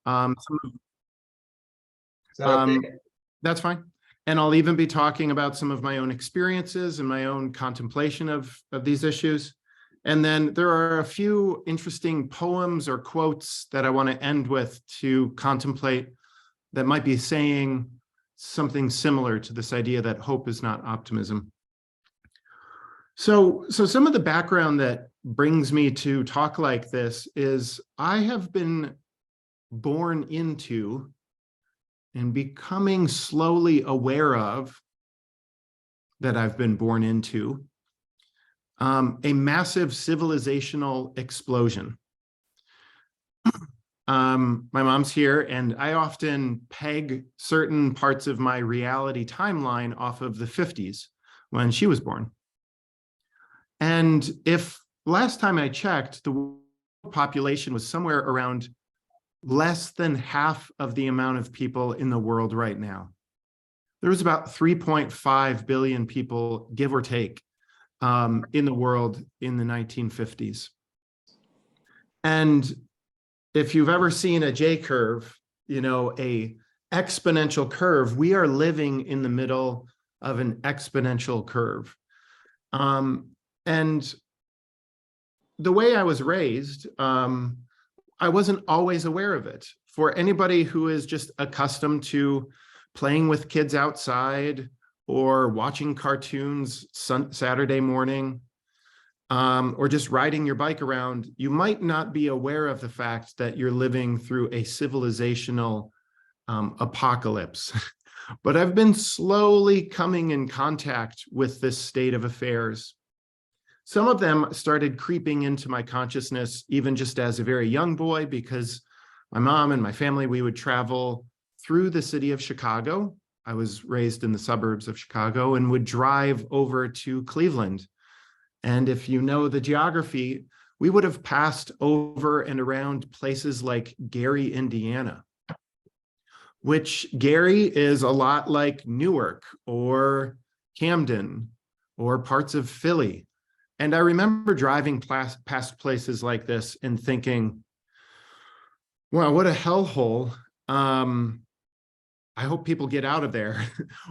Some Is that okay? That's fine. And I'll even be talking about some of my own experiences and my own contemplation of these issues. And then there are a few interesting poems or quotes that I want to end with to contemplate that might be saying something similar to this idea that hope is not optimism. So some of the background that brings me to talk like this is I have been born into and becoming slowly aware of that I've been born into a massive civilizational explosion. My mom's here, and I often peg certain parts of my reality timeline off of the 50s when she was born. And if last time I checked, the world population was somewhere around less than half of the amount of people in the world right now. There was about 3.5 billion people, give or take, in the world in the 1950s. And if you've ever seen a J-curve, you know, a exponential curve, we are living in the middle of an exponential curve. And the way I was raised, I wasn't always aware of it. For anybody who is just accustomed to playing with kids outside or watching cartoons Saturday morning, or just riding your bike around, you might not be aware of the fact that you're living through a civilizational apocalypse. But I've been slowly coming in contact with this state of affairs. Some of them started creeping into my consciousness even just as a very young boy, because my mom and my family, we would travel through the city of Chicago. I was raised in the suburbs of Chicago and would drive over to Cleveland. And if you know the geography, we would have passed over and around places like Gary, Indiana, which Gary is a lot like Newark or Camden or parts of Philly. And I remember driving past places like this and thinking, wow, what a hellhole. I hope people get out of there.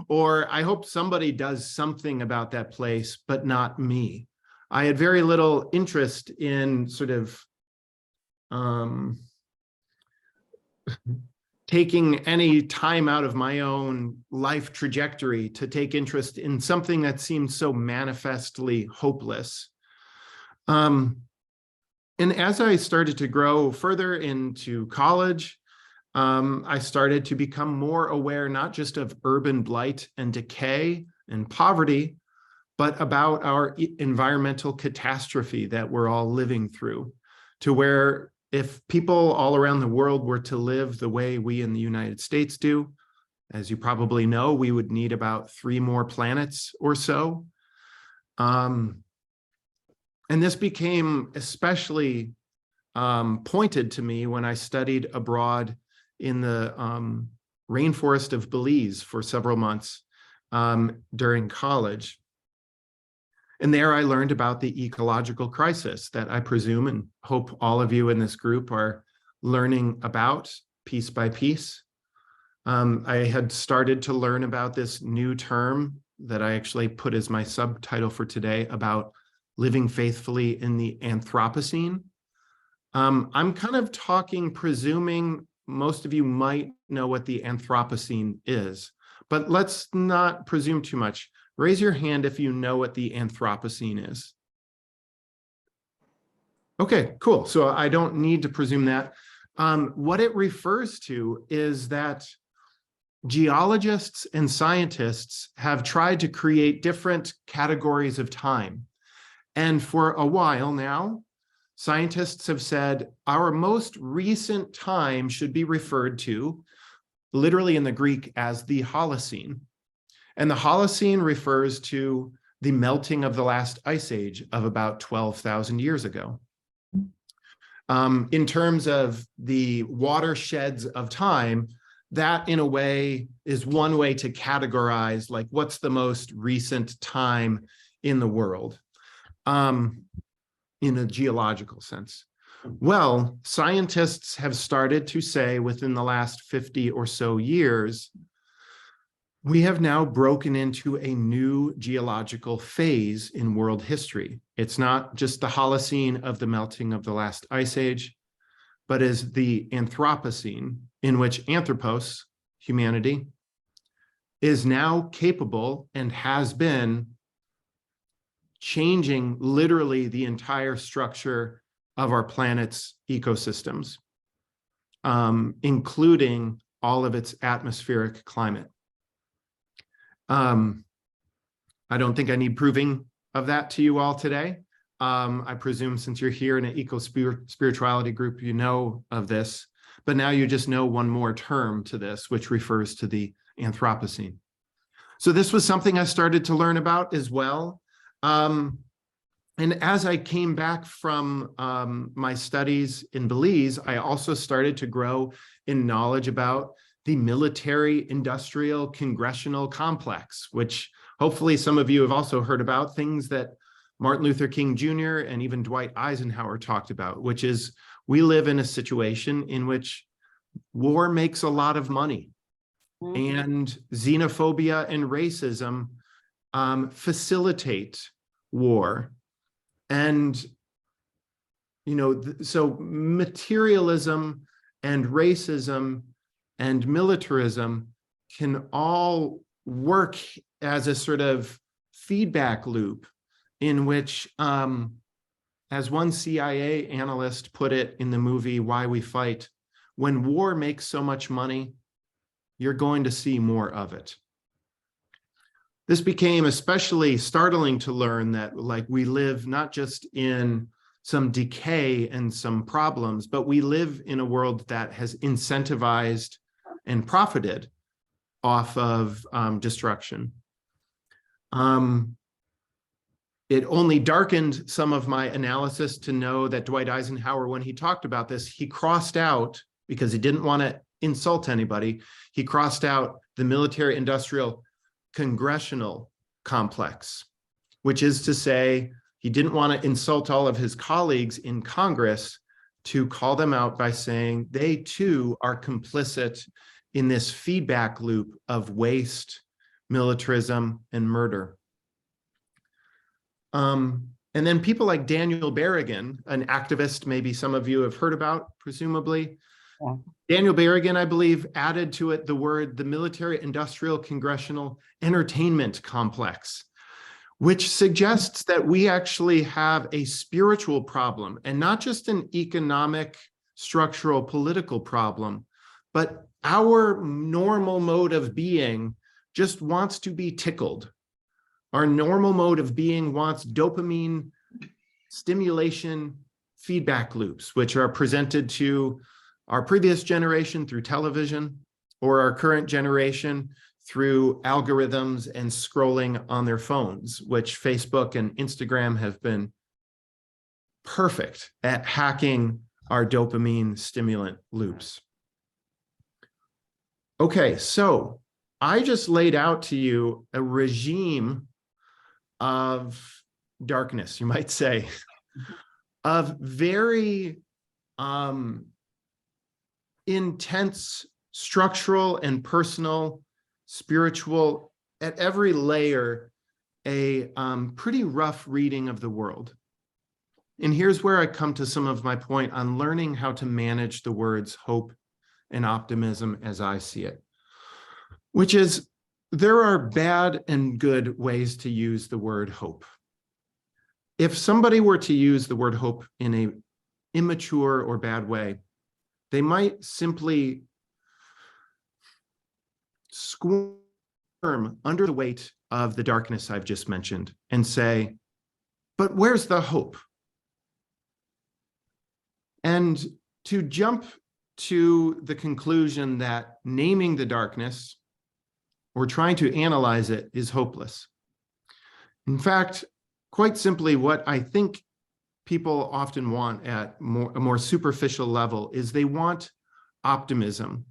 Or I hope somebody does something about that place, but not me. I had very little interest in sort of taking any time out of my own life trajectory to take interest in something that seemed so manifestly hopeless. And as I started to grow further into college, I started to become more aware, not just of urban blight and decay and poverty, but about our environmental catastrophe that we're all living through, to where if people all around the world were to live the way we in the United States do, as you probably know, we would need about 3 more planets or so. And this became especially pointed to me when I studied abroad in the rainforest of Belize for several months during college. And there I learned about the ecological crisis that I presume and hope all of you in this group are learning about piece by piece. I had started to learn about this new term that I actually put as my subtitle for today about living faithfully in the Anthropocene. I'm kind of talking, presuming most of you might know what the Anthropocene is, but let's not presume too much. Raise your hand if you know what the Anthropocene is. Okay, cool. So I don't need to presume that. What it refers to is that geologists and scientists have tried to create different categories of time. And for a while now, scientists have said our most recent time should be referred to, literally in the Greek, as the Holocene. And the Holocene refers to the melting of the last ice age of about 12,000 years ago. In terms of the watersheds of time, that in a way is one way to categorize like what's the most recent time in the world in a geological sense. Well, scientists have started to say within the last 50 or so years, we have now broken into a new geological phase in world history. It's not just the Holocene of the melting of the last ice age, but is the Anthropocene, in which anthropos, humanity, is now capable and has been changing literally the entire structure of our planet's ecosystems, including all of its atmospheric climate. I don't think I need proving of that to you all today. I presume since you're here in an eco-spirituality group, you know of this, but now you just know one more term to this, which refers to the Anthropocene. So this was something I started to learn about as well. And as I came back from my studies in Belize, I also started to grow in knowledge about the military industrial congressional complex, which hopefully some of you have also heard about, things that Martin Luther King Jr. and even Dwight Eisenhower talked about, which is we live in a situation in which war makes a lot of money, and xenophobia and racism facilitate war. And, so materialism and racism and militarism can all work as a sort of feedback loop in which, as one CIA analyst put it in the movie Why We Fight, when war makes so much money, you're going to see more of it. This became especially startling to learn that, like, we live not just in some decay and some problems, but we live in a world that has incentivized and profited off of destruction. It only darkened some of my analysis to know that Dwight Eisenhower, when he talked about this, he crossed out, because he didn't want to insult anybody, he crossed out the military-industrial congressional complex, which is to say he didn't want to insult all of his colleagues in Congress, to call them out by saying they too are complicit in this feedback loop of waste, militarism, and murder. And then people like Daniel Berrigan, an activist maybe some of you have heard about, presumably. Yeah. Daniel Berrigan, I believe, added to it the word the military-industrial congressional entertainment complex, which suggests that we actually have a spiritual problem, and not just an economic, structural, political problem, but our normal mode of being just wants to be tickled. Our normal mode of being wants dopamine stimulation feedback loops, which are presented to our previous generation through television, or our current generation through algorithms and scrolling on their phones, which Facebook and Instagram have been perfect at hacking our dopamine stimulant loops. Okay, so I just laid out to you a regime of darkness, you might say, of very intense structural and personal, spiritual, at every layer, a pretty rough reading of the world. And here's where I come to some of my point on learning how to manage the words hope and optimism as I see it, which is there are bad and good ways to use the word hope. If somebody were to use the word hope in an immature or bad way, they might simply squirm under the weight of the darkness I've just mentioned and say, but where's the hope? And to jump to the conclusion that naming the darkness or trying to analyze it is hopeless. In fact, quite simply, what I think people often want at a more superficial level is they want optimism.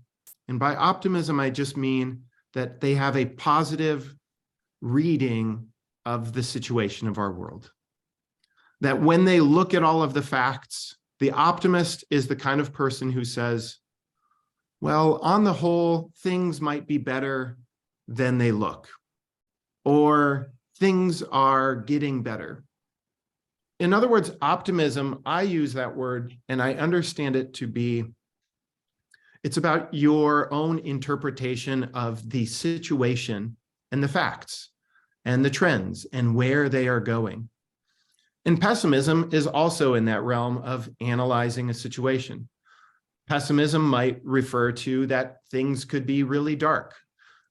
And by optimism, I just mean that they have a positive reading of the situation of our world. That when they look at all of the facts, The optimist is the kind of person who says, well, on the whole, things might be better than they look, or things are getting better. In other words, optimism, I use that word and I understand it to be, it's about your own interpretation of the situation and the facts and the trends and where they are going. And pessimism is also in that realm of analyzing a situation. Pessimism might refer to that things could be really dark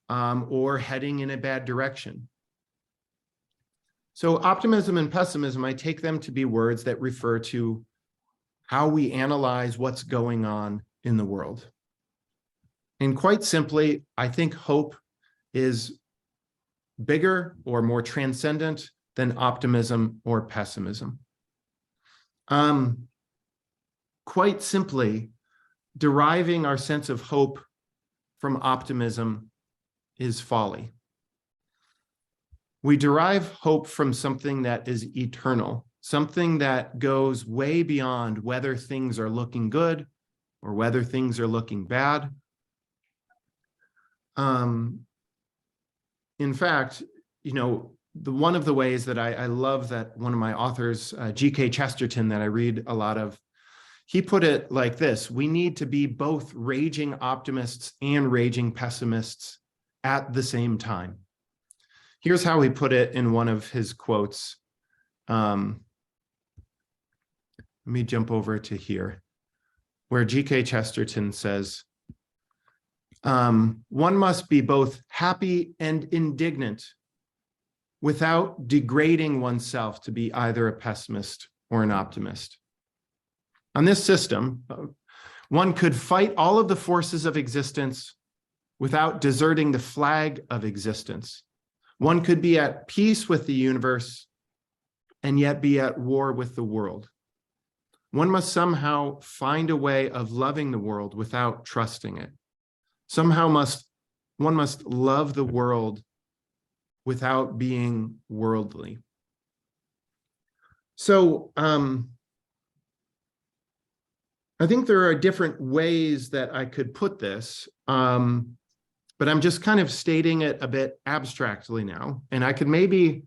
or heading in a bad direction. So optimism and pessimism, I take them to be words that refer to how we analyze what's going on in the world. And quite simply, I think hope is bigger or more transcendent than optimism or pessimism. Quite simply, deriving our sense of hope from optimism is folly. We derive hope from something that is eternal, something that goes way beyond whether things are looking good or whether things are looking bad. In fact, one of the ways that I love that one of my authors, G.K. Chesterton, that I read a lot of, he put it like this: we need to be both raging optimists and raging pessimists at the same time. Here's how he put it in one of his quotes. Let me jump over to here, where G.K. Chesterton says, one must be both happy and indignant without degrading oneself to be either a pessimist or an optimist. On this system, one could fight all of the forces of existence without deserting the flag of existence. One could be at peace with the universe and yet be at war with the world. One must somehow find a way of loving the world without trusting it. One must love the world without being worldly. So I think there are different ways that I could put this, but I'm just kind of stating it a bit abstractly now. And I could maybe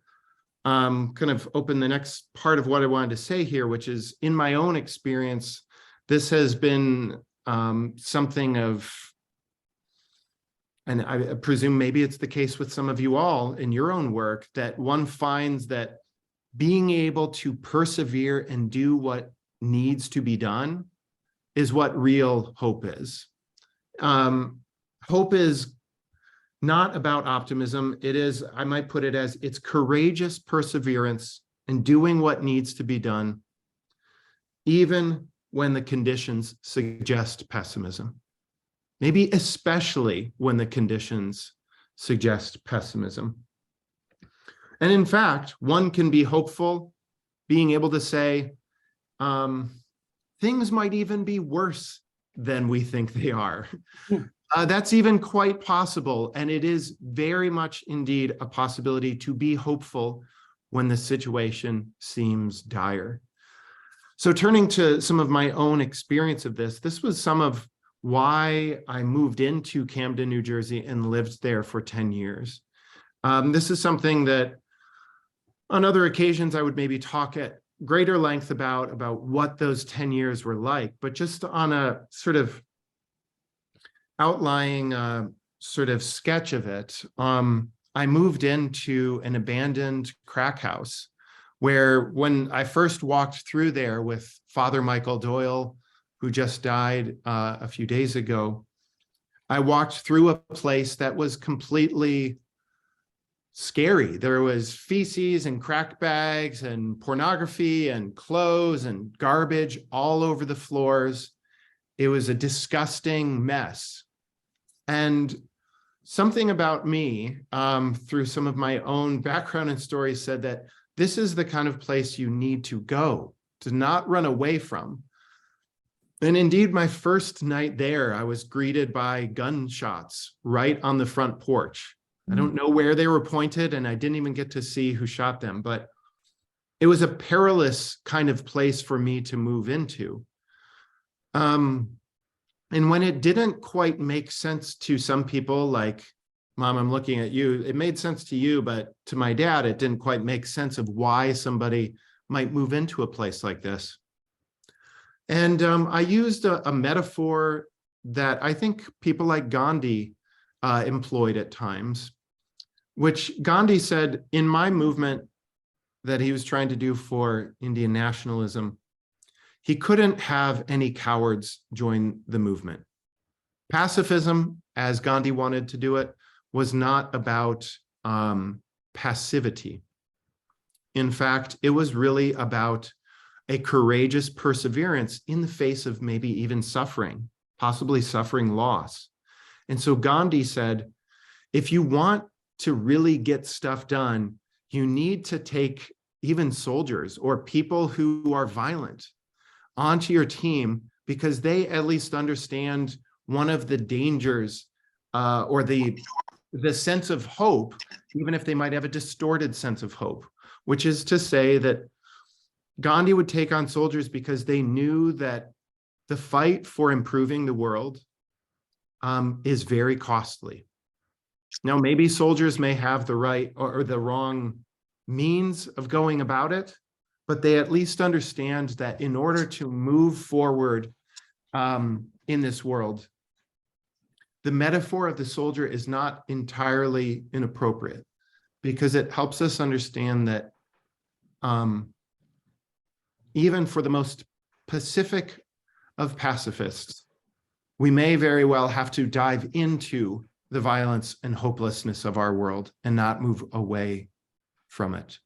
kind of open the next part of what I wanted to say here, which is, in my own experience, this has been something of, and I presume maybe it's the case with some of you all in your own work, that one finds that being able to persevere and do what needs to be done is what real hope is. Hope is not about optimism. It is, I might put it as, it's courageous perseverance and doing what needs to be done, even when the conditions suggest pessimism. Maybe especially when the conditions suggest pessimism. And in fact, one can be hopeful, being able to say, things might even be worse than we think they are. That's even quite possible. And it is very much indeed a possibility to be hopeful when the situation seems dire. So turning to some of my own experience of this was some of why I moved into Camden, New Jersey and lived there for 10 years. This is something that on other occasions I would maybe talk at greater length about what those 10 years were like, but just on a sort of outlying sort of sketch of it, I moved into an abandoned crack house where, when I first walked through there with Father Michael Doyle, who just died a few days ago, I walked through a place that was completely scary. There was feces and crack bags and pornography and clothes and garbage all over the floors. It was a disgusting mess. And something about me, through some of my own background and stories, said that this is the kind of place you need to go, to not run away from. And indeed, my first night there, I was greeted by gunshots right on the front porch. I don't know where they were pointed, and I didn't even get to see who shot them, but it was a perilous kind of place for me to move into. And when it didn't quite make sense to some people, like, Mom, I'm looking at you, it made sense to you, but to my dad, it didn't quite make sense of why somebody might move into a place like this. And I used a metaphor that I think people like Gandhi employed at times, which Gandhi said in my movement that he was trying to do for Indian nationalism, he couldn't have any cowards join the movement. Pacifism, as Gandhi wanted to do it, was not about passivity. In fact, it was really about a courageous perseverance in the face of maybe even suffering, possibly suffering loss. And so Gandhi said, if you want to really get stuff done, you need to take even soldiers or people who are violent onto your team, because they at least understand one of the dangers or the sense of hope, even if they might have a distorted sense of hope, which is to say that Gandhi would take on soldiers because they knew that the fight for improving the world is very costly. Now, maybe soldiers may have the right or the wrong means of going about it, but they at least understand that in order to move forward in this world, the metaphor of the soldier is not entirely inappropriate, because it helps us understand that even for the most pacific of pacifists, we may very well have to dive into the violence and hopelessness of our world and not move away from it.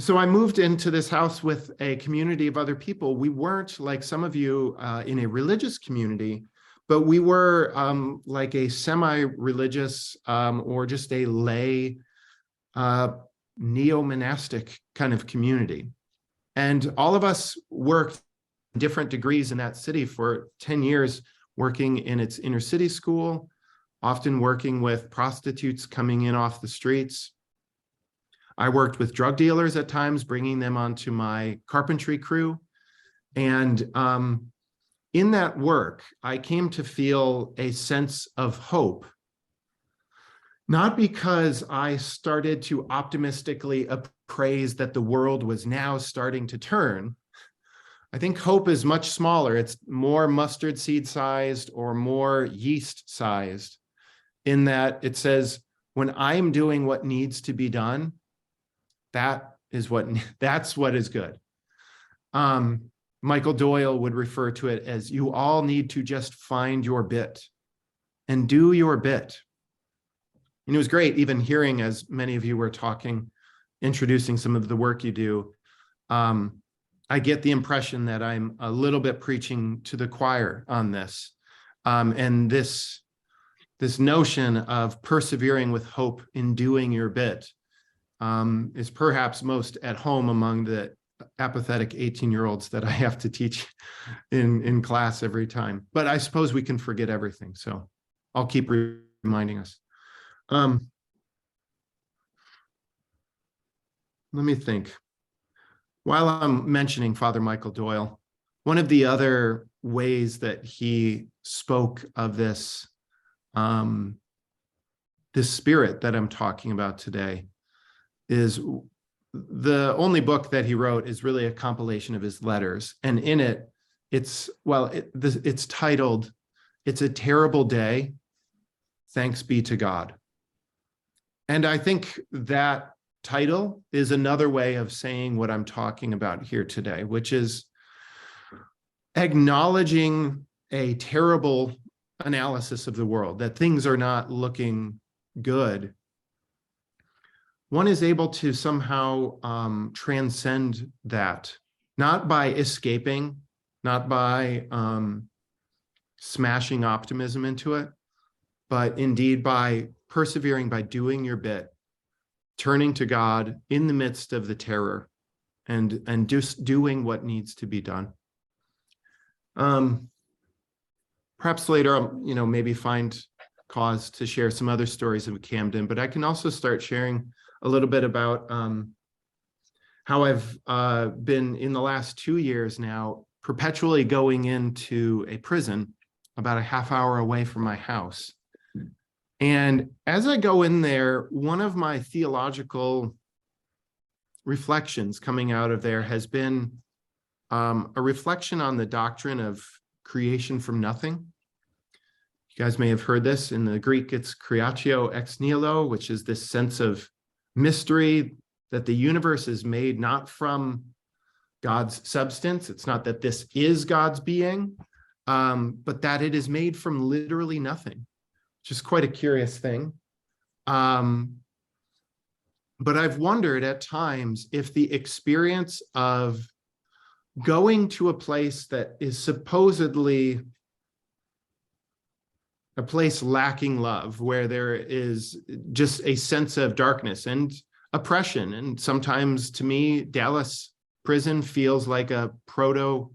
So I moved into this house with a community of other people. We weren't like some of you in a religious community, but we were like a semi-religious or just a lay neo-monastic kind of community. And all of us worked different degrees in that city for 10 years, working in its inner city school, often working with prostitutes coming in off the streets. I worked with drug dealers at times, bringing them onto my carpentry crew. And in that work, I came to feel a sense of hope, not because I started to optimistically appraise that the world was now starting to turn. I think hope is much smaller. It's more mustard seed sized or more yeast sized, in that it says, when I'm doing what needs to be done, that's what is good. Michael Doyle would refer to it as, you all need to just find your bit and do your bit. And it was great even hearing, as many of you were talking, introducing some of the work you do. I get the impression that I'm a little bit preaching to the choir on this. And this notion of persevering with hope in doing your bit is perhaps most at home among the apathetic 18-year-olds that I have to teach in class every time. But I suppose we can forget everything, so I'll keep reminding us. Let me think. While I'm mentioning Father Michael Doyle, one of the other ways that he spoke of this, this spirit that I'm talking about today, is the only book that he wrote is really a compilation of his letters. And in it, it's titled, "It's a Terrible Day, Thanks Be to God." And I think that title is another way of saying what I'm talking about here today, which is acknowledging a terrible analysis of the world, that things are not looking good. One is able to somehow transcend that, not by escaping, not by smashing optimism into it, but indeed by persevering, by doing your bit, turning to God in the midst of the terror, and just doing what needs to be done. Perhaps later, maybe find cause to share some other stories of Camden, but I can also start sharing a little bit about how I've been in the last 2 years now perpetually going into a prison about a half hour away from my house. And as I go in there, one of my theological reflections coming out of there has been a reflection on the doctrine of creation from nothing. You guys may have heard this. In the Greek, it's creatio ex nihilo, which is this sense of mystery that the universe is made not from God's substance. It's not that this is God's being, but that it is made from literally nothing, which is quite a curious thing. But I've wondered at times if the experience of going to a place that is supposedly a place lacking love, where there is just a sense of darkness and oppression. And sometimes, to me, Dallas prison feels like a proto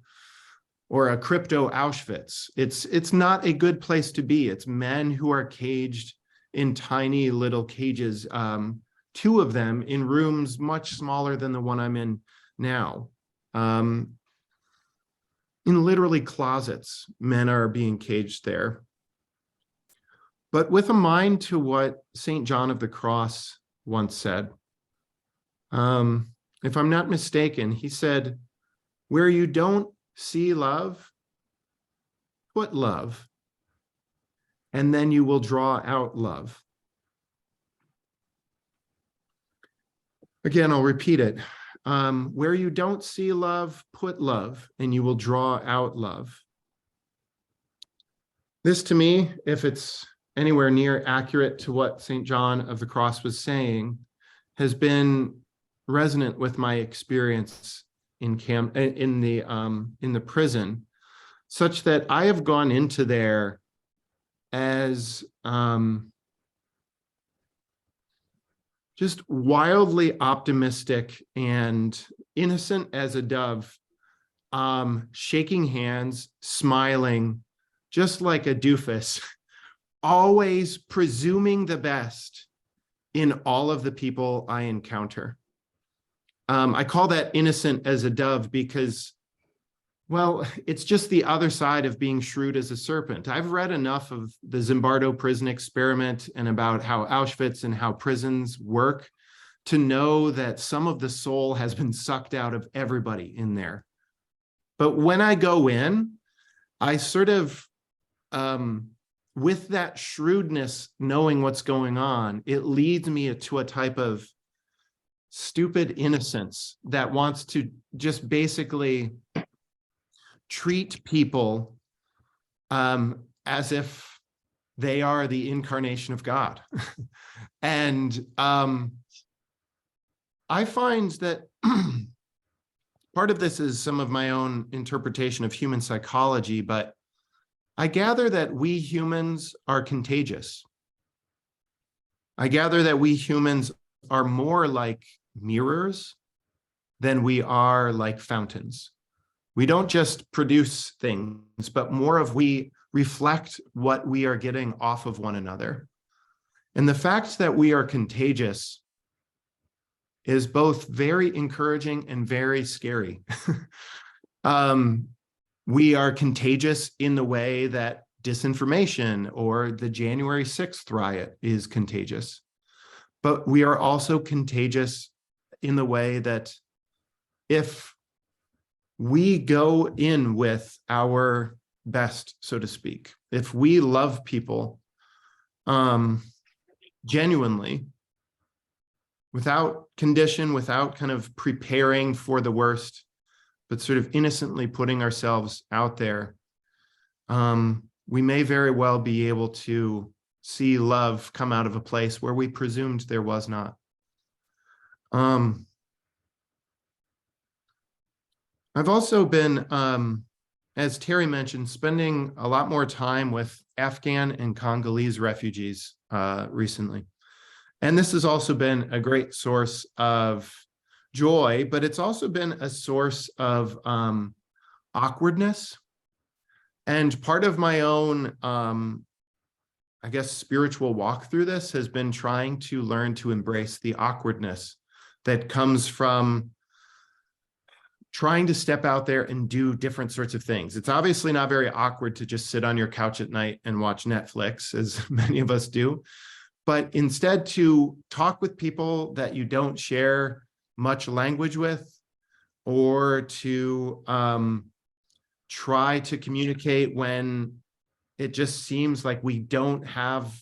or a crypto Auschwitz. It's not a good place to be. It's men who are caged in tiny little cages, 2 of them in rooms much smaller than the one I'm in now. In literally closets, men are being caged there. But with a mind to what St. John of the Cross once said, if I'm not mistaken, he said, where you don't see love, put love, and then you will draw out love. Again, I'll repeat it. Where you don't see love, put love, and you will draw out love. This, to me, if it's anywhere near accurate to what St. John of the Cross was saying, has been resonant with my experience in the prison, such that I have gone into there as just wildly optimistic and innocent as a dove, shaking hands, smiling, just like a doofus, always presuming the best in all of the people I encounter. I call that innocent as a dove because, well, it's just the other side of being shrewd as a serpent. I've read enough of the Zimbardo prison experiment and about how Auschwitz and how prisons work to know that some of the soul has been sucked out of everybody in there. But when I go in, I sort of, with that shrewdness, knowing what's going on, it leads me to a type of stupid innocence that wants to just basically treat people as if they are the incarnation of God. And I find that part of this is some of my own interpretation of human psychology, but I gather that we humans are contagious. I gather that we humans are more like mirrors than we are like fountains. We don't just produce things, but more of we reflect what we are getting off of one another. And the fact that we are contagious is both very encouraging and very scary. We are contagious in the way that disinformation or the January 6th riot is contagious. But we are also contagious in the way that if we go in with our best, so to speak, if we love people genuinely, without condition, without kind of preparing for the worst, but sort of innocently putting ourselves out there, we may very well be able to see love come out of a place where we presumed there was not. I've also been, as Terry mentioned, spending a lot more time with Afghan and Congolese refugees recently. And this has also been a great source of joy, but it's also been a source of awkwardness. And part of my own I guess, spiritual walk through this has been trying to learn to embrace the awkwardness that comes from trying to step out there and do different sorts of things. It's obviously not very awkward to just sit on your couch at night and watch Netflix, as many of us do, but instead to talk with people that you don't share much language with, or to try to communicate when it just seems like we don't have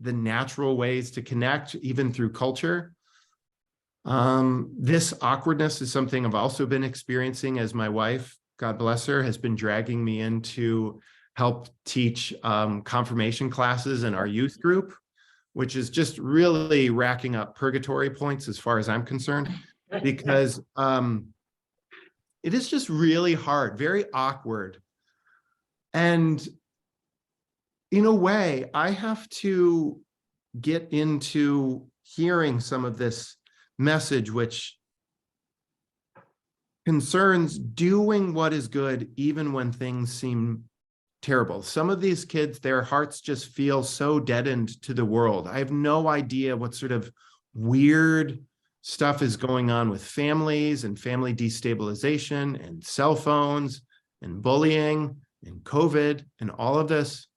the natural ways to connect, even through culture. This awkwardness is something I've also been experiencing as my wife, God bless her, has been dragging me in to help teach confirmation classes in our youth group, which is just really racking up purgatory points as far as I'm concerned, because it is just really hard, very awkward. And in a way, I have to get into hearing some of this message, which concerns doing what is good, even when things seem terrible. Some of these kids, their hearts just feel so deadened to the world. I have no idea what sort of weird stuff is going on with families and family destabilization and cell phones and bullying and COVID and all of this.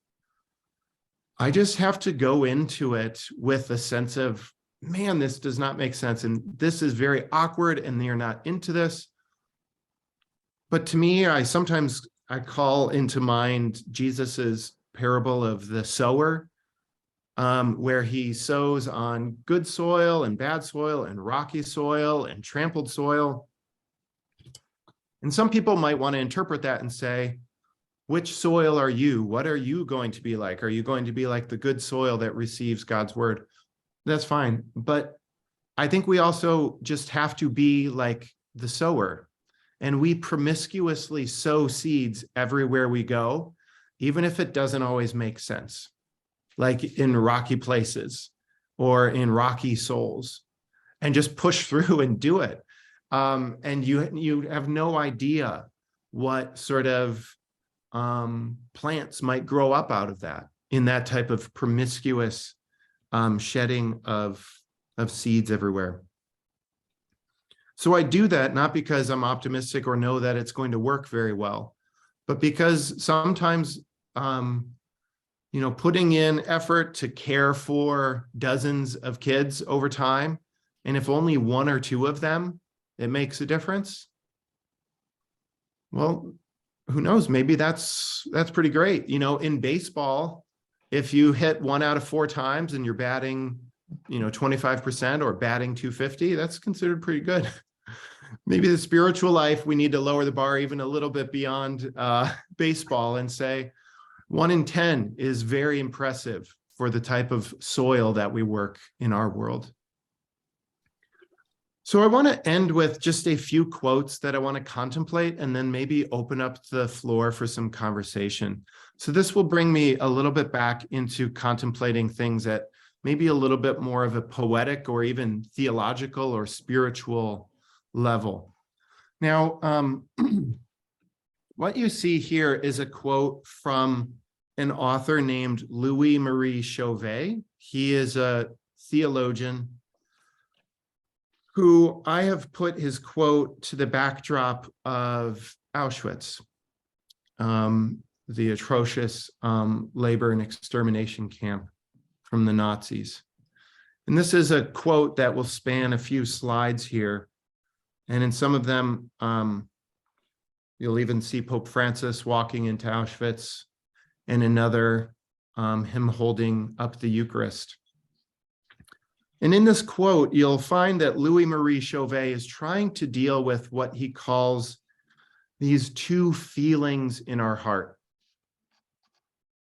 I just have to go into it with a sense of, man, this does not make sense. And this is very awkward and they're not into this. But to me, I call into mind Jesus's parable of the sower, where he sows on good soil and bad soil and rocky soil and trampled soil. And some people might want to interpret that and say, which soil are you? What are you going to be like? Are you going to be like the good soil that receives God's word? That's fine. But I think we also just have to be like the sower. And we promiscuously sow seeds everywhere we go, even if it doesn't always make sense, like in rocky places or in rocky souls, and just push through and do it. And you have no idea what sort of plants might grow up out of that, in that type of promiscuous shedding of seeds everywhere. So I do that not because I'm optimistic or know that it's going to work very well, but because sometimes, putting in effort to care for dozens of kids over time, and if only one or two of them, it makes a difference. Well, who knows? Maybe that's pretty great. In baseball, if you hit 1 out of 4 times and you're batting, 25% or batting 250, that's considered pretty good. Maybe the spiritual life, we need to lower the bar even a little bit beyond baseball and say 1 in 10 is very impressive for the type of soil that we work in our world. So I want to end with just a few quotes that I want to contemplate and then maybe open up the floor for some conversation. So this will bring me a little bit back into contemplating things at maybe a little bit more of a poetic or even theological or spiritual level. Now, what you see here is a quote from an author named Louis-Marie Chauvet. He is a theologian who I have put his quote to the backdrop of Auschwitz, the atrocious labor and extermination camp from the Nazis. And this is a quote that will span a few slides here. And in some of them, you'll even see Pope Francis walking into Auschwitz, and another, him holding up the Eucharist. And in this quote, you'll find that Louis-Marie Chauvet is trying to deal with what he calls these 2 feelings in our heart.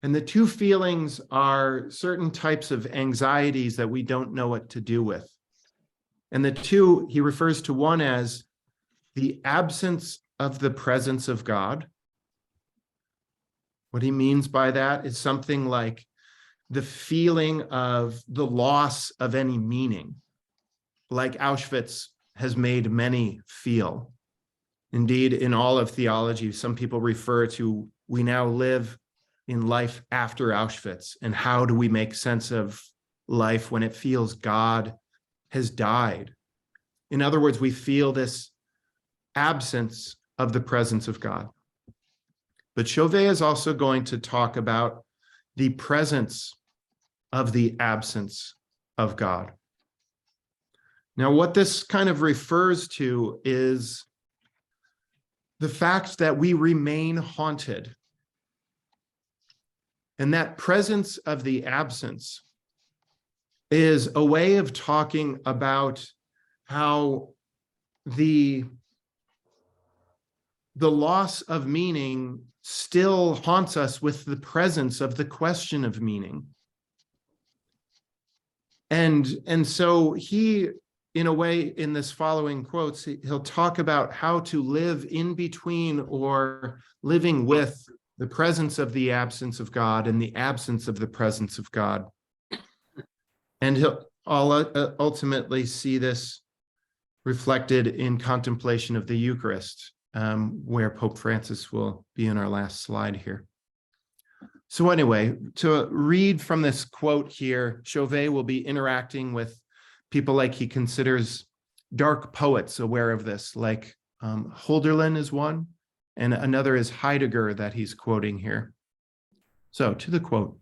And the 2 feelings are certain types of anxieties that we don't know what to do with. And the 2, he refers to one as the absence of the presence of God. What he means by that is something like the feeling of the loss of any meaning, like Auschwitz has made many feel. Indeed, in all of theology, some people refer to, we now live in life after Auschwitz, and how do we make sense of life when it feels God has died? In other words, we feel this absence of the presence of God. But Chauvet is also going to talk about the presence of the absence of God. Now, what this kind of refers to is the fact that we remain haunted. And that presence of the absence is a way of talking about how the loss of meaning still haunts us with the presence of the question of meaning. And so he, in a way, in this following quotes, he'll talk about how to live in between or living with the presence of the absence of God and the absence of the presence of God. And he'll ultimately see this reflected in contemplation of the Eucharist, where Pope Francis will be in our last slide here. So anyway, to read from this quote here, Chauvet will be interacting with people like he considers dark poets aware of this, like Hölderlin is one, and another is Heidegger that he's quoting here. So to the quote,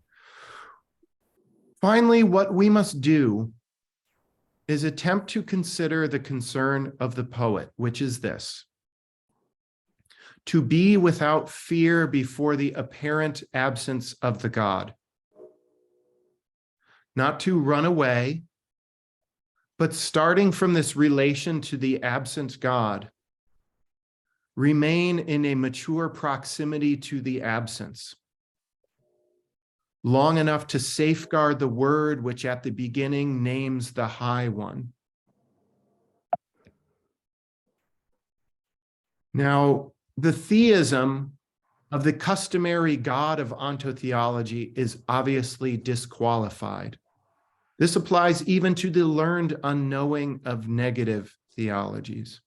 finally, what we must do is attempt to consider the concern of the poet, which is this: to be without fear before the apparent absence of the God. Not to run away, but starting from this relation to the absent God, remain in a mature proximity to the absence, long enough to safeguard the word which at the beginning names the High One. Now, the theism of the customary God of ontotheology is obviously disqualified. This applies even to the learned unknowing of negative theologies.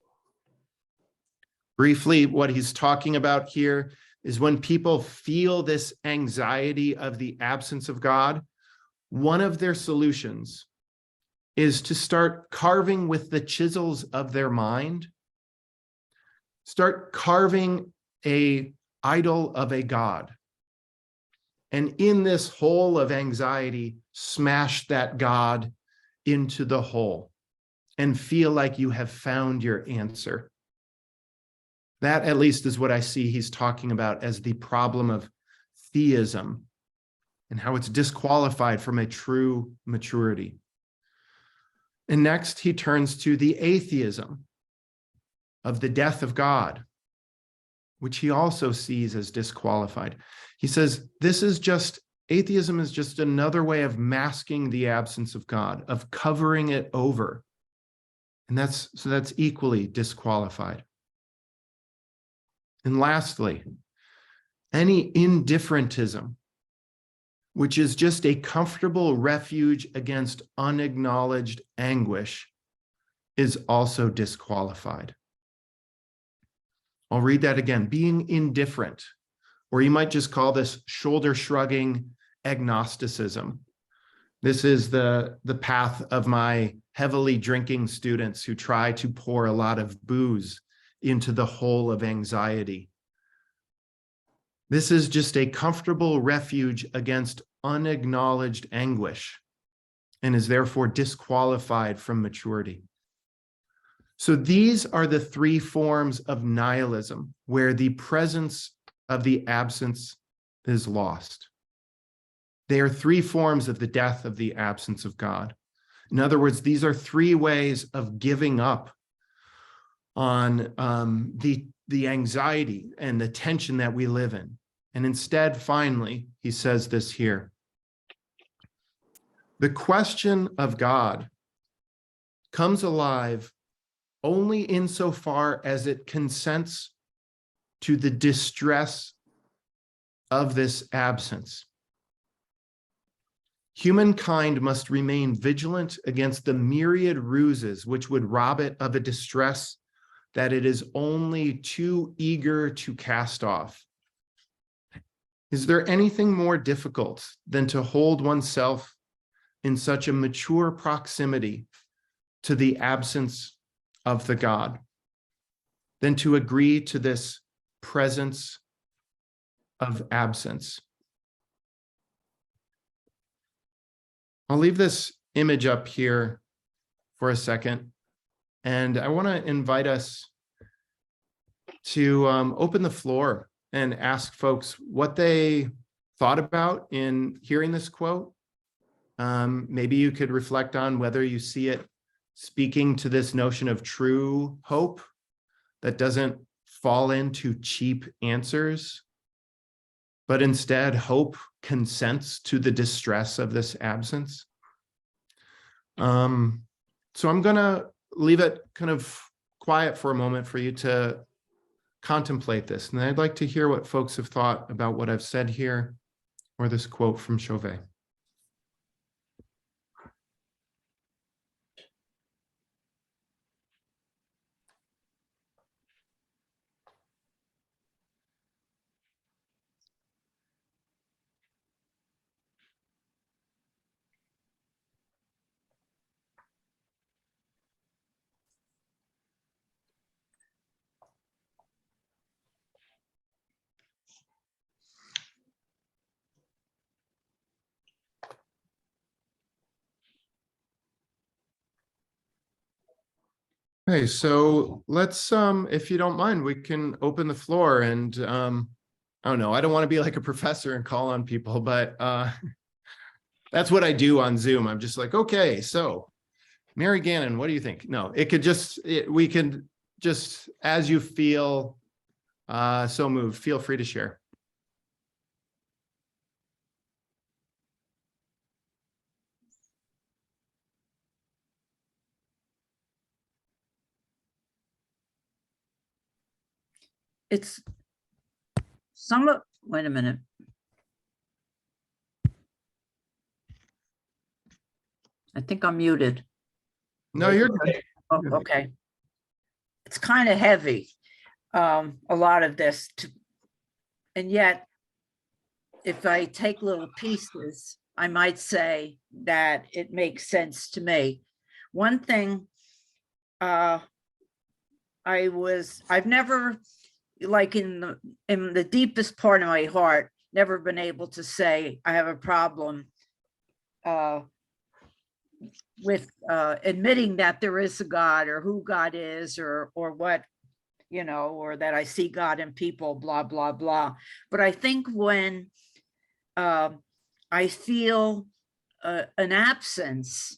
Briefly, what he's talking about here is when people feel this anxiety of the absence of God, one of their solutions is to start carving with the chisels of their mind. Start carving an idol of a God. And in this hole of anxiety, smash that God into the hole and feel like you have found your answer. That, at least, is what I see he's talking about as the problem of theism and how it's disqualified from a true maturity. And next, he turns to the atheism of the death of God, which he also sees as disqualified. He says, atheism is just another way of masking the absence of God, of covering it over. And that's equally disqualified. And lastly, any indifferentism, which is just a comfortable refuge against unacknowledged anguish, is also disqualified. I'll read that again. Being indifferent, or you might just call this shoulder-shrugging agnosticism. This is the path of my heavily drinking students who try to pour a lot of booze into the hole of anxiety. This is just a comfortable refuge against unacknowledged anguish and is therefore disqualified from maturity. So these are the three forms of nihilism where the presence of the absence is lost. They are three forms of the death of the absence of God. In other words, these are three ways of giving up on the anxiety and the tension that we live in. And instead, finally, he says this here: the question of God comes alive only insofar as it consents to the distress of this absence. Humankind must remain vigilant against the myriad ruses which would rob it of a distress that it is only too eager to cast off. Is there anything more difficult than to hold oneself in such a mature proximity to the absence of the God, than to agree to this presence of absence? I'll leave this image up here for a second, and I want to invite us to open the floor and ask folks what they thought about in hearing this quote. Maybe you could reflect on whether you see it speaking to this notion of true hope that doesn't fall into cheap answers, but instead hope consents to the distress of this absence. So I'm going to leave it kind of quiet for a moment for you to contemplate this. And I'd like to hear what folks have thought about what I've said here or this quote from Chauvet. Okay, so let's, if you don't mind, we can open the floor and, I don't know, I don't want to be like a professor and call on people, but that's what I do on Zoom. I'm just like, okay, so Mary Gannon, what do you think? No, it could just, we can just, as you feel so moved, feel free to share. It's wait a minute. I think I'm muted. No, you're good. Oh, okay. It's kind of heavy, a lot of this, and yet, if I take little pieces, I might say that it makes sense to me. One thing, I've never, like in the deepest part of my heart, never been able to say I have a problem with admitting that there is a God, or who God is, or what, you know, or that I see God in people, blah, blah, blah. But I think when I feel an absence,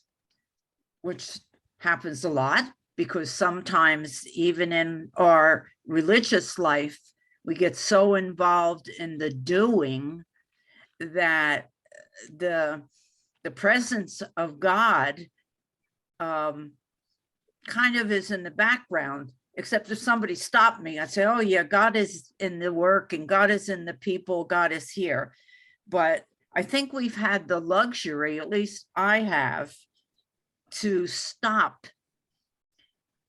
which happens a lot, because sometimes even in our religious life, we get so involved in the doing that the presence of God kind of is in the background, except if somebody stopped me, I'd say, oh yeah, God is in the work and God is in the people, God is here. But I think we've had the luxury, at least I have, to stop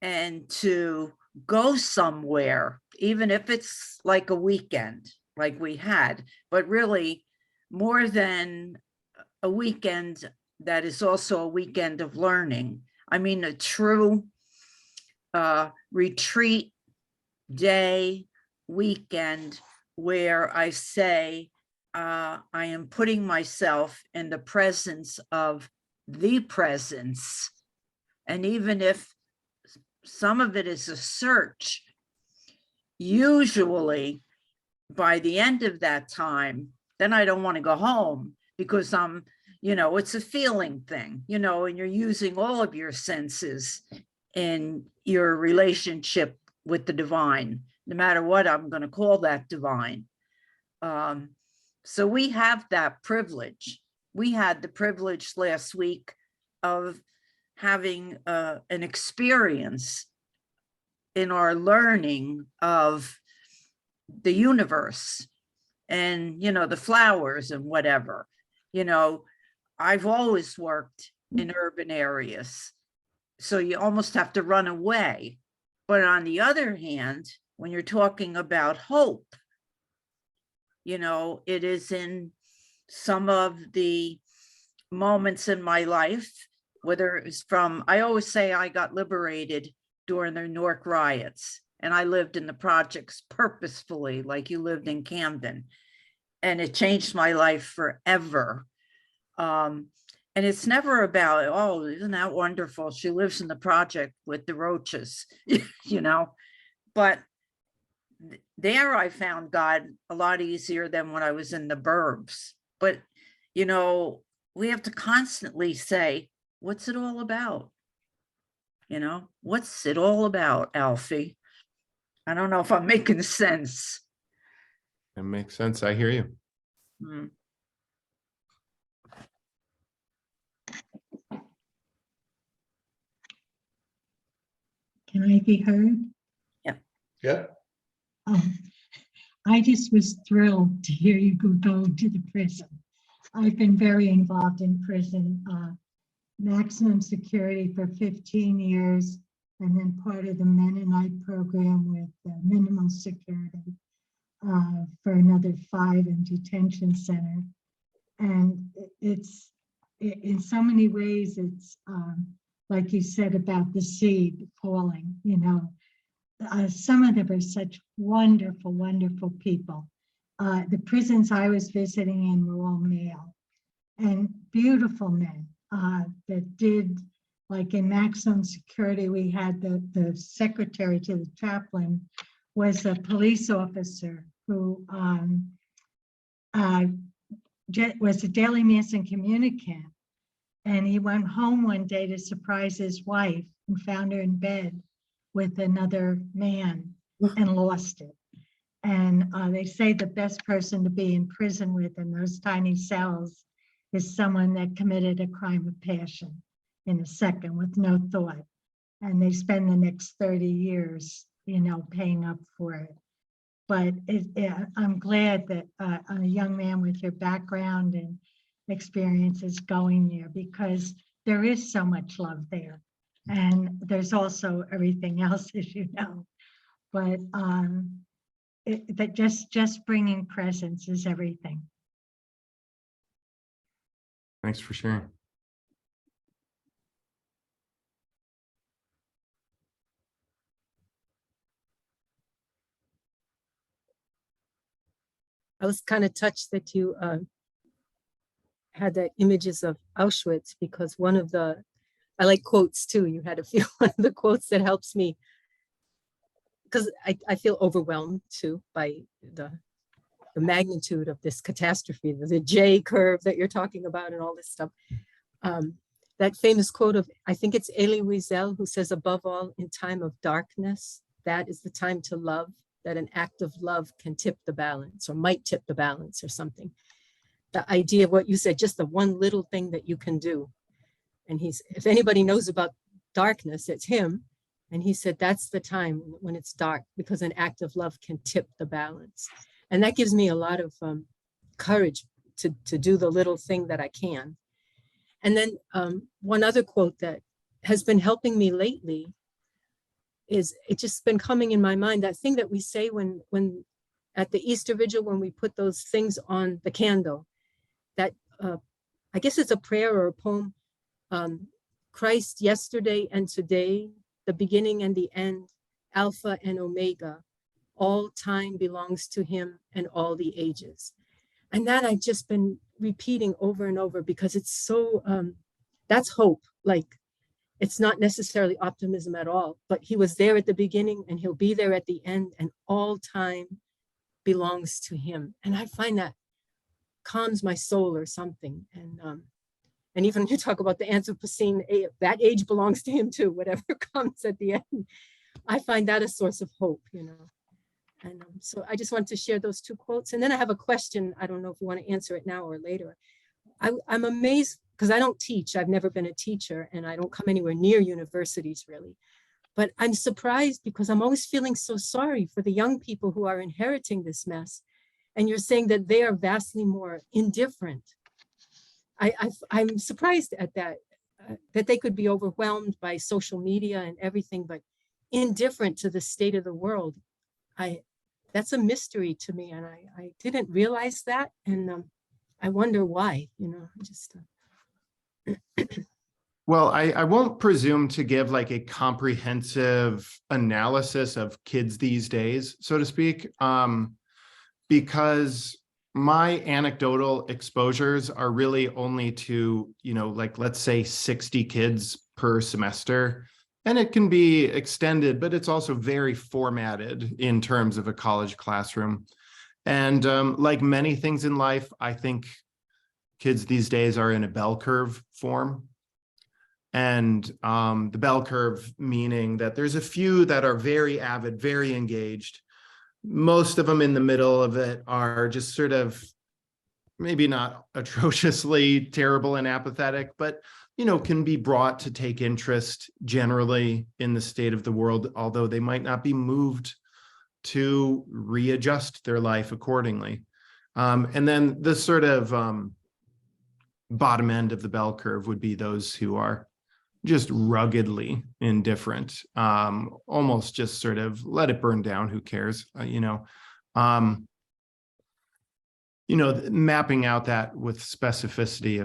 and to go somewhere, even if it's like a weekend, like we had, but really more than a weekend that is also a weekend of learning. I mean, a true retreat day, weekend, where I say, I am putting myself in the presence of the presence. And even if some of it is a search, usually by the end of that time, then I don't want to go home, because I'm, you know, it's a feeling thing, you know, and you're using all of your senses in your relationship with the divine, no matter what I'm going to call that divine. So we have that privilege. We had the privilege last week of having an experience in our learning of the universe and, you know, the flowers and whatever. You know, I've always worked in urban areas, so you almost have to run away. But on the other hand, when you're talking about hope, You know, it is in some of the moments in my life, whether it's from, I always say I got liberated during the Newark riots, and I lived in the projects purposefully, like you lived in Camden, and it changed my life forever. And it's never about, oh, isn't that wonderful? She lives in the project with the roaches, you know, but there I found God a lot easier than when I was in the burbs. But, you know, we have to constantly say, what's it all about? You know, what's it all about, Alfie? I don't know if I'm making sense. It makes sense. I hear you. Mm. Can I be heard? Yeah. I just was thrilled to hear you go to the prison. I've been very involved in prison, maximum security for 15 years, and then part of the Mennonite program with minimal security for another 5 in detention center. And it's, in so many ways, it's like you said about the seed falling, you know, some of them are such wonderful, wonderful people. The prisons I was visiting in were all male and beautiful men that did, like in maximum security, we had the secretary to the chaplain was a police officer who was a daily Mason communicant. And he went home one day to surprise his wife and found her in bed with another man and lost it. And they say the best person to be in prison with in those tiny cells is someone that committed a crime of passion in a second with no thought. And they spend the next 30 years, you know, paying up for it. But I'm glad that a young man with your background and experience is going there, because there is so much love there. And there's also everything else, as you know. But that just bringing presence is everything. Thanks for sharing. I was kind of touched that you had the images of Auschwitz, because one of the, I like quotes too. You had a few one of the quotes that helps me, because I feel overwhelmed too by the magnitude of this catastrophe, the J curve that you're talking about and all this stuff. That famous quote of, I think it's Elie Wiesel, who says, above all, in time of darkness, that is the time to love, that an act of love can tip the balance or might tip the balance or something. The idea of what you said, just the one little thing that you can do. And he's, if anybody knows about darkness, it's him. And he said, that's the time when it's dark, because an act of love can tip the balance. And that gives me a lot of courage to do the little thing that I can. And then one other quote that has been helping me lately is, it's just been coming in my mind, that thing that we say when at the Easter Vigil, when we put those things on the candle, that I guess it's a prayer or a poem, Christ yesterday and today, the beginning and the end, Alpha and Omega, all time belongs to him and all the ages. And that I've just been repeating over and over, because it's so, that's hope. Like, it's not necessarily optimism at all, but he was there at the beginning and he'll be there at the end, and all time belongs to him. And I find that calms my soul or something. And even when you talk about the Anthropocene, that age belongs to him too, whatever comes at the end. I find that a source of hope, you know. And so I just wanted to share those two quotes. And then I have a question. I don't know if you want to answer it now or later. I'm amazed, because I don't teach. I've never been a teacher, and I don't come anywhere near universities really. But I'm surprised, because I'm always feeling so sorry for the young people who are inheriting this mess. And you're saying that they are vastly more indifferent. I'm surprised at that, that they could be overwhelmed by social media and everything, but indifferent to the state of the world. that's a mystery to me, and I didn't realize that, and I wonder why, just Well, I won't presume to give like a comprehensive analysis of kids these days, so to speak, because my anecdotal exposures are really only to, like, let's say 60 kids per semester. And it can be extended, but it's also very formatted in terms of a college classroom. And like many things in life, I think kids these days are in a bell curve form. And the bell curve meaning that there's a few that are very avid, very engaged. Most of them in the middle of it are just sort of maybe not atrociously terrible and apathetic, but can be brought to take interest generally in the state of the world, although they might not be moved to readjust their life accordingly. And then the sort of bottom end of the bell curve would be those who are just ruggedly indifferent, almost just sort of let it burn down, who cares, mapping out that with specificity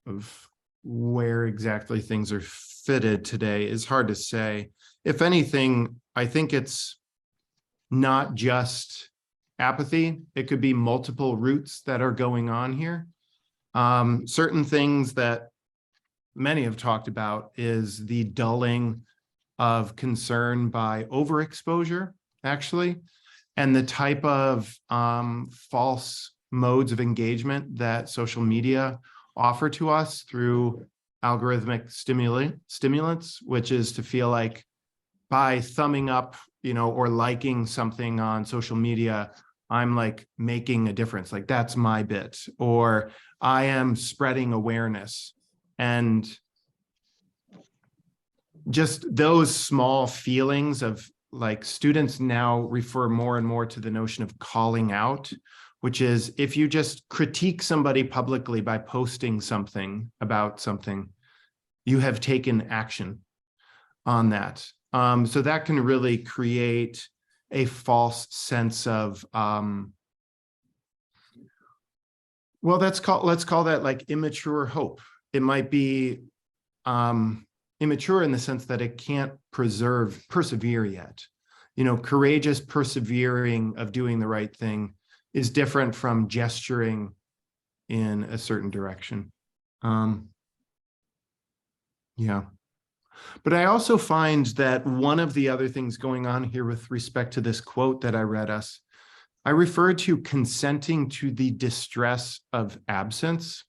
of where exactly things are fitted today is hard to say. If anything, I think it's not just apathy. It could be multiple roots that are going on here. Certain things that many have talked about is the dulling of concern by overexposure, actually, and the type of false modes of engagement that social media offer to us through algorithmic stimulants, which is to feel like by thumbing up, or liking something on social media, I'm like making a difference, like that's my bit, or I am spreading awareness. And just those small feelings of like, students now refer more and more to the notion of calling out, which is if you just critique somebody publicly by posting something about something, you have taken action on that. So that can really create a false sense of, well, let's call that like immature hope. It might be immature in the sense that it can't persevere yet. Courageous persevering of doing the right thing is different from gesturing in a certain direction. Yeah. But I also find that one of the other things going on here with respect to this quote that I read us, I refer to consenting to the distress of absence.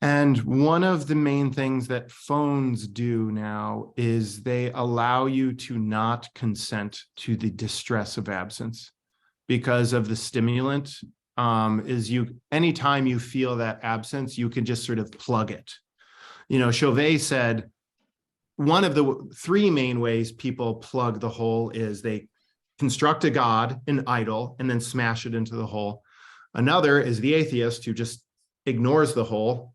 And one of the main things that phones do now is they allow you to not consent to the distress of absence because of the stimulant. Anytime you feel that absence, you can just sort of plug it. Chauvet said, one of the three main ways people plug the hole is they construct a god, an idol, and then smash it into the hole. Another is the atheist who just ignores the hole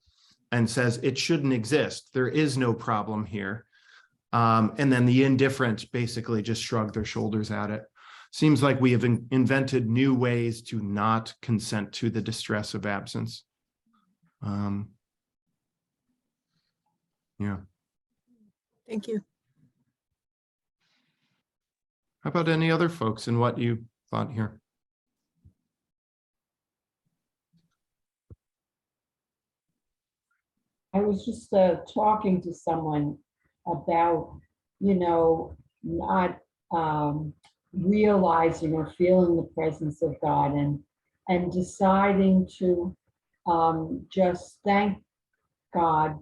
and says it shouldn't exist. There is no problem here. And then the indifferent basically just shrug their shoulders at it. Seems like we have invented new ways to not consent to the distress of absence. Yeah. thank you. How about any other folks and what you thought here? I was just talking to someone about, not realizing or feeling the presence of God and deciding to just thank God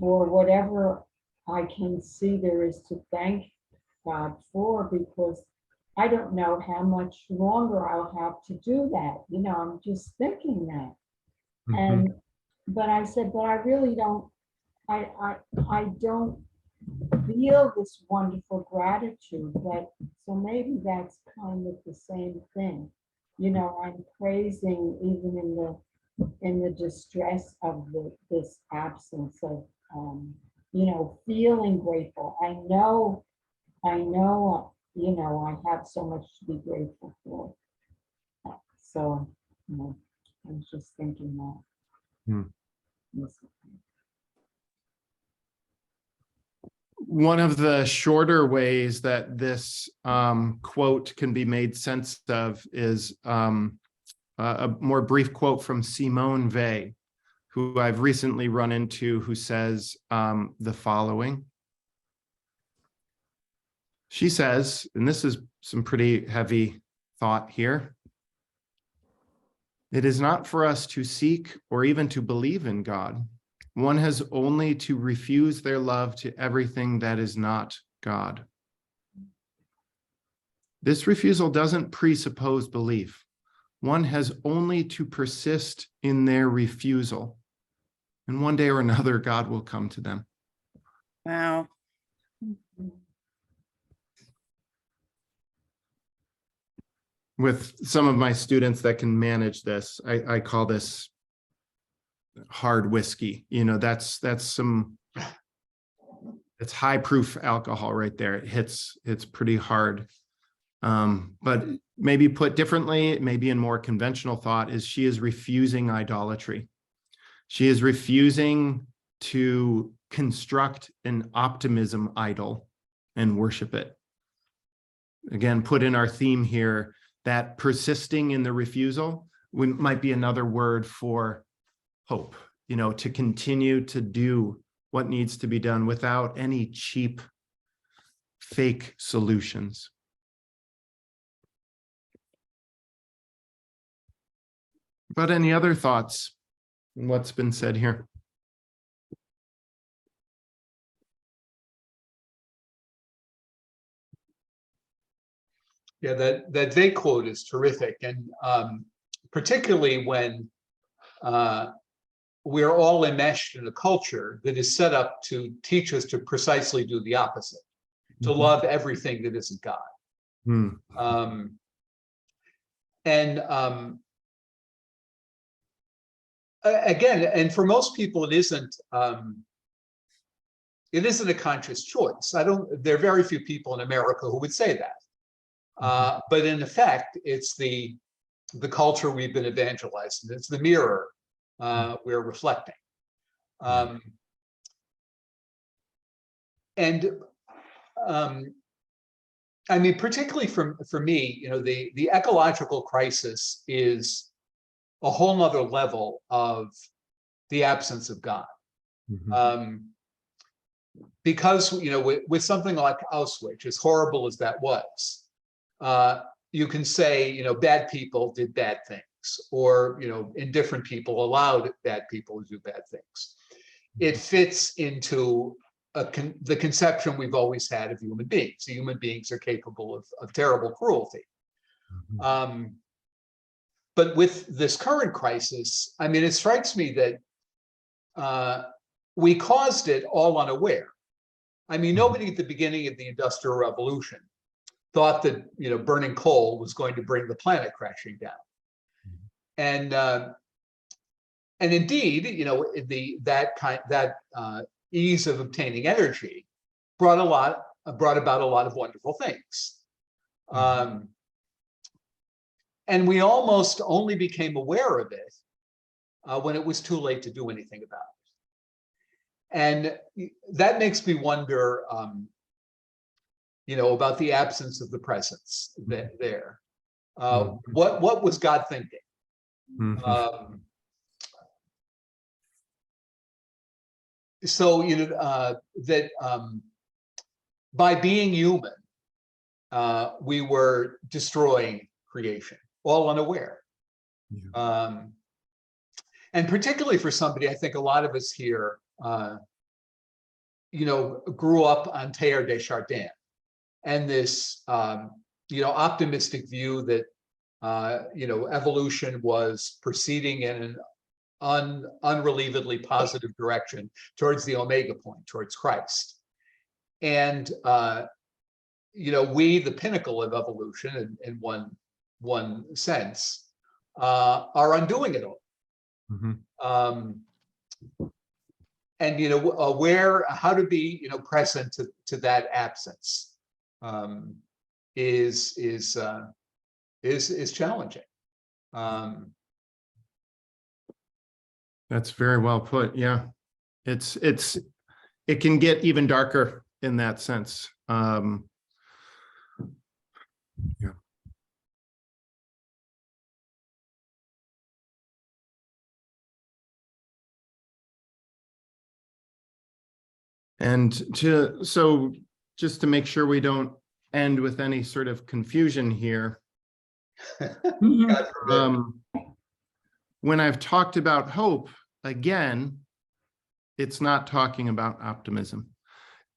for whatever I can see there is to thank God for, because I don't know how much longer I'll have to do that. I'm just thinking that. And but I said, but I really don't, I don't feel this wonderful gratitude, so maybe that's kind of the same thing. I'm praising even in the distress of this absence of, feeling grateful. I know you know, I have so much to be grateful for. So, you know, I was just thinking that. Hmm. Yes. One of the shorter ways that this quote can be made sense of is a more brief quote from Simone Weil, who I've recently run into, who says the following. She says, and this is some pretty heavy thought here, "It is not for us to seek or even to believe in God. One has only to refuse their love to everything that is not God. This refusal doesn't presuppose belief. One has only to persist in their refusal, and one day or another, God will come to them." Wow. With some of my students that can manage this, I call this hard whiskey. You know, that's it's high proof alcohol right there. It's pretty hard. But maybe put differently, maybe in more conventional thought, is she is refusing idolatry. She is refusing to construct an optimism idol and worship it. Again, put in our theme here, that persisting in the refusal might be another word for hope, you know, to continue to do what needs to be done without any cheap, fake solutions. But any other thoughts on what's been said here? Yeah, that They quote is terrific, and particularly when we're all enmeshed in a culture that is set up to teach us to precisely do the opposite, to love everything that isn't God. Again, and for most people, it isn't a conscious choice. There are very few people in America who would say that. But in effect, it's the culture we've been evangelized in. It's the mirror we're reflecting. I mean, particularly for me, you know, the ecological crisis is a whole nother level of the absence of God. Because, you know, with something like Auschwitz, as horrible as that was, you can say, you know, bad people did bad things, or, you know, indifferent people allowed bad people to do bad things. It fits into the conception we've always had of human beings. Human beings are capable of terrible cruelty. But with this current crisis, I mean, it strikes me that we caused it all unaware. I mean, nobody at the beginning of the Industrial Revolution thought that, you know, burning coal was going to bring the planet crashing down. And indeed, you know, that ease of obtaining energy brought about a lot of wonderful things. And we almost only became aware of it when it was too late to do anything about it. And that makes me wonder, you know, about the absence of the presence there. What was God thinking? So, you know, that by being human, we were destroying creation, all unaware. And particularly for somebody, I think a lot of us here, you know, grew up on Teilhard de Chardin, and this, you know, optimistic view that, you know, evolution was proceeding in an unrelievedly positive direction towards the omega point, towards Christ. And, you know, we, the pinnacle of evolution in one sense, are undoing it all. And, you know, how to be, you know, present to that absence. is challenging. That's very well put. Yeah, it can get even darker in that sense. Yeah. And so just to make sure we don't end with any sort of confusion here, God forbid. when I've talked about hope, again, it's not talking about optimism.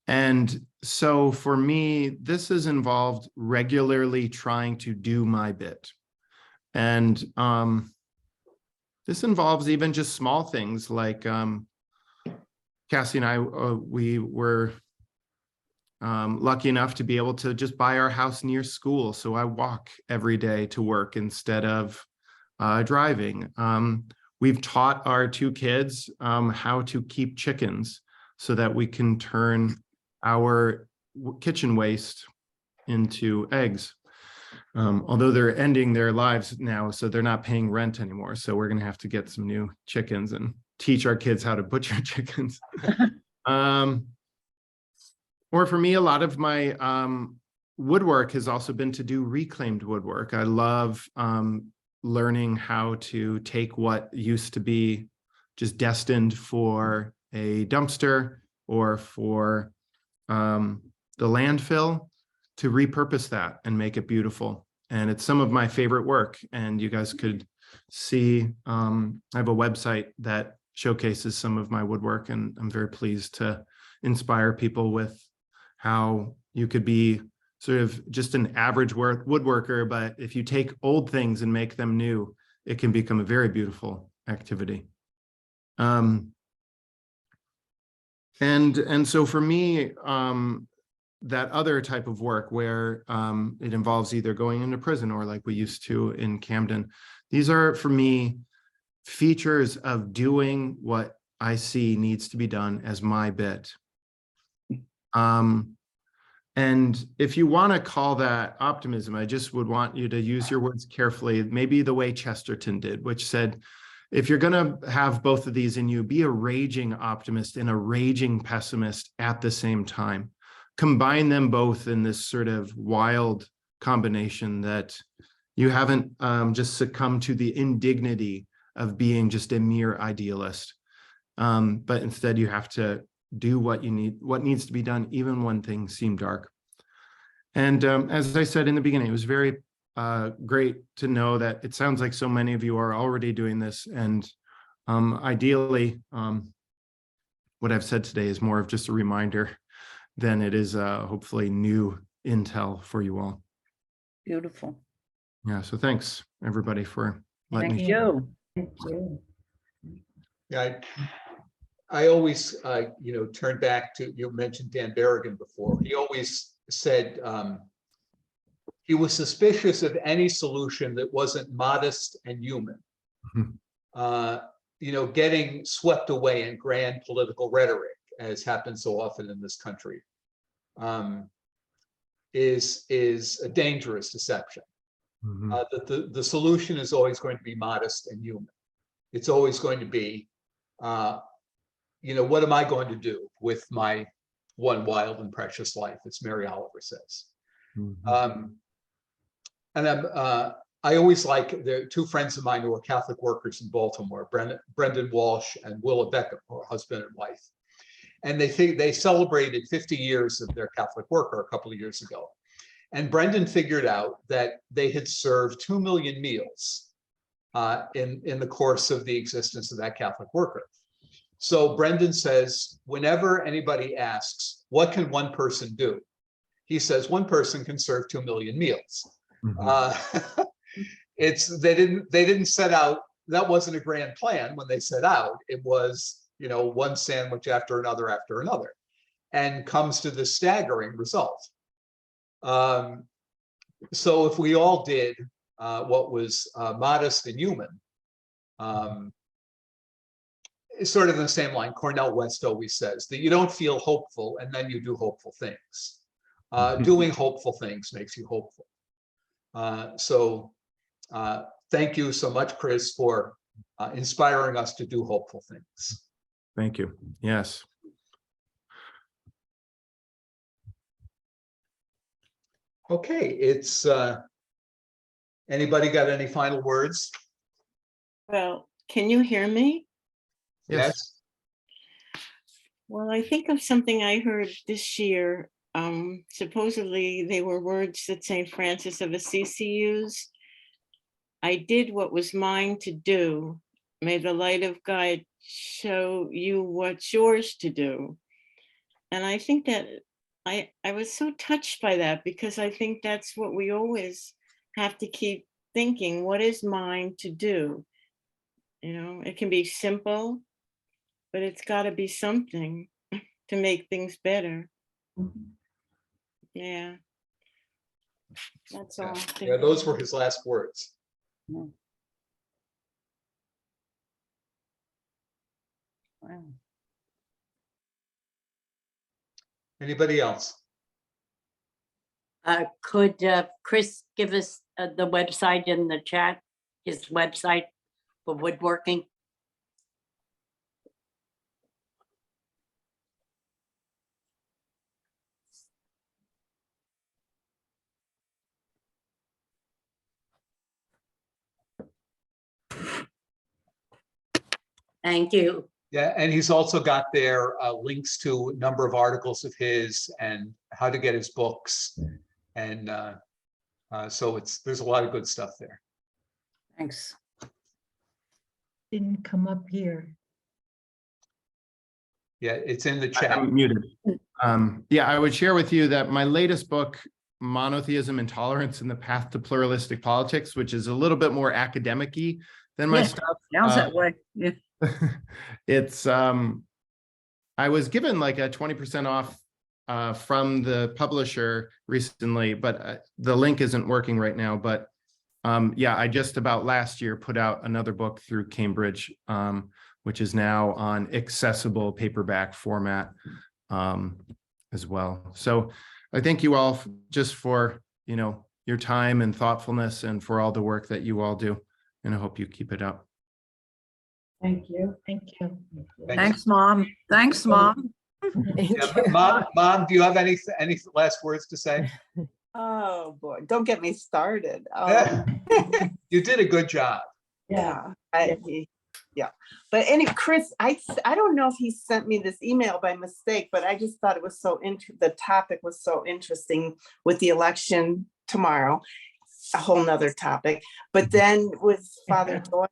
And so for me, this has involved regularly trying to do my bit. And this involves even just small things like Cassie and I, we were lucky enough to be able to just buy our house near school. So I walk every day to work instead of driving. We've taught our 2 kids how to keep chickens so that we can turn our kitchen waste into eggs. Although they're ending their lives now, so they're not paying rent anymore. So we're going to have to get some new chickens and teach our kids how to butcher chickens. Or for me, a lot of my woodwork has also been to do reclaimed woodwork. I love learning how to take what used to be just destined for a dumpster or for the landfill, to repurpose that and make it beautiful. And it's some of my favorite work. And you guys could see, I have a website that showcases some of my woodwork, and I'm very pleased to inspire people with how you could be sort of just an average woodworker, but if you take old things and make them new, it can become a very beautiful activity. And so for me, that other type of work where it involves either going into prison or like we used to in Camden, these are for me features of doing what I see needs to be done as my bit. And if you want to call that optimism, I just would want you to use your words carefully, maybe the way Chesterton did, which said, if you're going to have both of these in you, be a raging optimist and a raging pessimist at the same time. Combine them both in this sort of wild combination that you haven't just succumbed to the indignity of being just a mere idealist. But instead you have to do what needs to be done, even when things seem dark. And as I said in the beginning, it was very great to know that it sounds like so many of you are already doing this. And ideally, what I've said today is more of just a reminder than it is hopefully new intel for you all. Beautiful. Yeah, so thanks everybody for letting Thank me. you. Thank you. Yeah, I always, turn back to, you mentioned Dan Berrigan before. He always said he was suspicious of any solution that wasn't modest and human. Getting swept away in grand political rhetoric, as happens so often in this country, is a dangerous deception. That the solution is always going to be modest and human. It's always going to be, what am I going to do with my one wild and precious life, as Mary Oliver says. And I always like, there are 2 friends of mine who are Catholic workers in Baltimore, Brendan Walsh and Willa Beckham, who are husband and wife. And they celebrated 50 years of their Catholic worker a couple of years ago. And Brendan figured out that they had served 2 million meals in the course of the existence of that Catholic worker. So Brendan says, whenever anybody asks, what can one person do? He says, one person can serve 2 million meals. They didn't set out, that wasn't a grand plan when they set out. It was, one sandwich after another, and comes to this staggering result. So if we all did what was modest and human, sort of in the same line, Cornel West always says that you don't feel hopeful and then you do hopeful things. doing hopeful things makes you hopeful. So thank you so much, Chris, for inspiring us to do hopeful things. Thank you. Yes. Okay, it's anybody got any final words? Well, can you hear me? Yes. Well, I think of something I heard this year. Supposedly they were words that St. Francis of Assisi used. I did what was mine to do. May the light of God show you what's yours to do. And I think that I was so touched by that, because I think that's what we always have to keep thinking. What is mine to do? You know, it can be simple, but it's got to be something to make things better. Yeah. That's all. Yeah, those were his last words. Wow. Anybody else? Could Chris give us the website in the chat, his website for woodworking? Thank you. Yeah, and he's also got there links to a number of articles of his and how to get his books. And so there's a lot of good stuff there. Thanks. Didn't come up here. Yeah, it's in the chat. I'm muted. Yeah, I would share with you that my latest book, Monotheism, Intolerance, and the Path to Pluralistic Politics, which is a little bit more academic-y than my Yeah, stuff. Sounds that way. Yeah. It's I was given like a 20% off from the publisher recently, but the link isn't working right now. But yeah, I just about last year put out another book through Cambridge, which is now on accessible paperback format as well. So I thank you all just for, you know, your time and thoughtfulness and for all the work that you all do. And I hope you keep it up. Thank you. Thank you. Thanks, Mom. Thanks, Mom. Thank Yeah, you. Mom, do you have any last words to say? Oh, boy, don't get me started. You did a good job. Yeah. Yeah. But anyway, Chris, I don't know if he sent me this email by mistake, but I just thought it was the topic was so interesting with the election tomorrow, a whole nother topic. But then with Father Doyle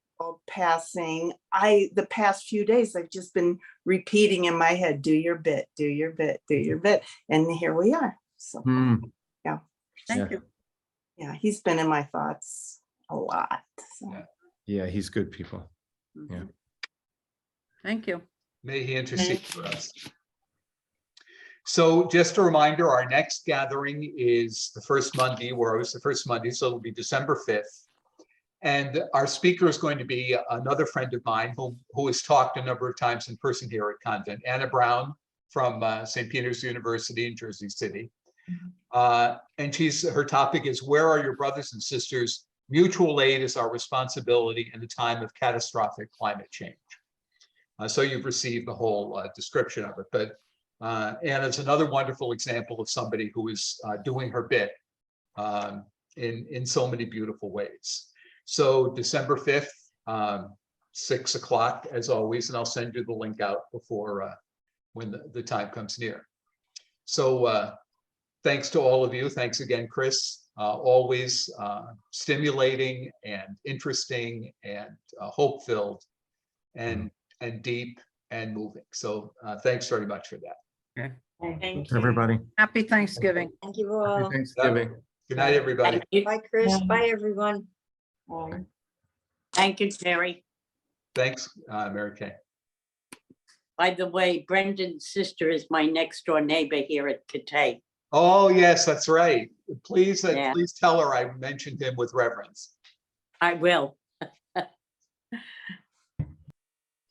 passing, the past few days, I've just been repeating in my head, do your bit, do your bit, do your bit. And here we are. So yeah. Thank you. Yeah, he's been in my thoughts a lot. So. Yeah, he's good people. Yeah. Thank you. May he intercede for us. So just a reminder, our next gathering is the first Monday, so it'll be December 5th. And our speaker is going to be another friend of mine who has talked a number of times in person here at Convent, Anna Brown from St. Peter's University in Jersey City. And her topic is, where are your brothers and sisters? Mutual aid is our responsibility in a time of catastrophic climate change. So you've received the whole description of it, but Anna's another wonderful example of somebody who is doing her bit in so many beautiful ways. So December 5th, 6 o'clock as always, and I'll send you the link out before when the time comes near. So thanks to all of you. Thanks again, Chris. Always stimulating and interesting and hope-filled and deep and moving. So thanks very much for that. Thank you. Everybody. Happy Thanksgiving. Thank you Happy all. Thanksgiving. Good night, everybody. Thank you. Bye, Chris. Bye, everyone. Bye. Thank you, Terry. Thanks, Mary Kay. By the way, Brendan's sister is my next door neighbor here at Catay. Oh, yes, that's right. Please, Yeah. please tell her I mentioned him with reverence. I will.